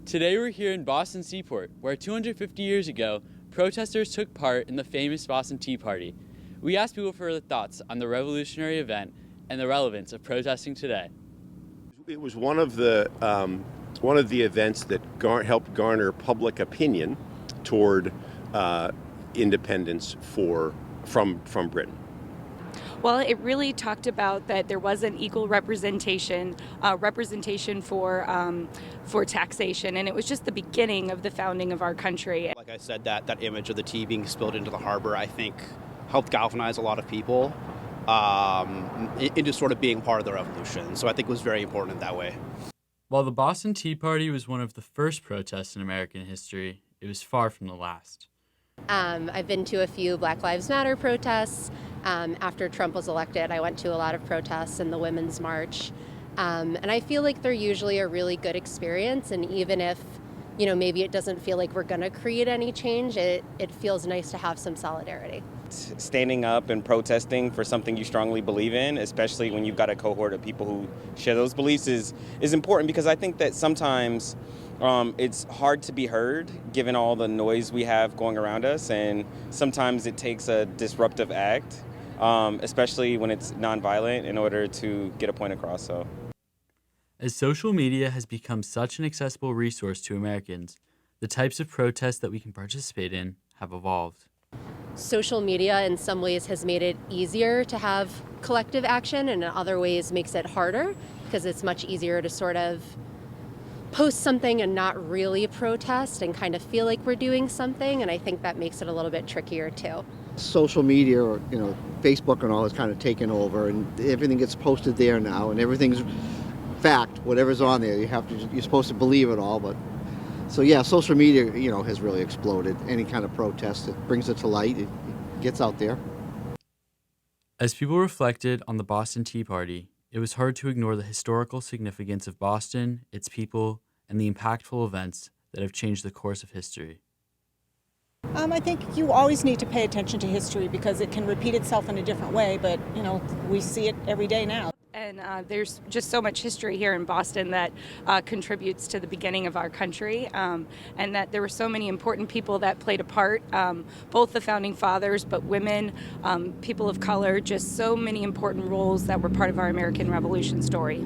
Today we're here in Boston Seaport, where 250 years ago, protesters took part in the famous Boston Tea Party. We asked people for their thoughts on the revolutionary event and the relevance of protesting today. It was one of the events that helped garner public opinion toward independence from Britain. Well, it really talked about that there wasn't equal representation for taxation, and it was just the beginning of the founding of our country. Like I said, that image of the tea being spilled into the harbor, I think, helped galvanize a lot of people into sort of being part of the revolution. So I think it was very important in that way. While the Boston Tea Party was one of the first protests in American history, it was far from the last. I've been to a few Black Lives Matter protests. After Trump was elected, I went to a lot of protests and the Women's March. And I feel like they're usually a really good experience. And even if, maybe it doesn't feel like we're going to create any change, it feels nice to have some solidarity. Standing up and protesting for something you strongly believe in, especially when you've got a cohort of people who share those beliefs, is important, because I think that sometimes it's hard to be heard given all the noise we have going around us, and sometimes it takes a disruptive act, especially when it's nonviolent, in order to get a point across. So, as social media has become such an accessible resource to Americans, the types of protests that we can participate in have evolved. Social media in some ways has made it easier to have collective action, and in other ways makes it harder, because it's much easier to sort of post something and not really protest and kind of feel like we're doing something, and I think that makes it a little bit trickier too. Social media, or Facebook and all, is kind of taken over, and everything gets posted there now, and everything's fact. Whatever's on there, you're supposed to believe it all. But so yeah, social media has really exploded. Any kind of protest, it brings it to light, it gets out there. As people reflected on the Boston Tea Party, it was hard to ignore the historical significance of Boston, its people, and the impactful events that have changed the course of history. I think you always need to pay attention to history, because it can repeat itself in a different way, but we see it every day now. And there's just so much history here in Boston that contributes to the beginning of our country, and that there were so many important people that played a part, both the founding fathers, but women, people of color, just so many important roles that were part of our American Revolution story.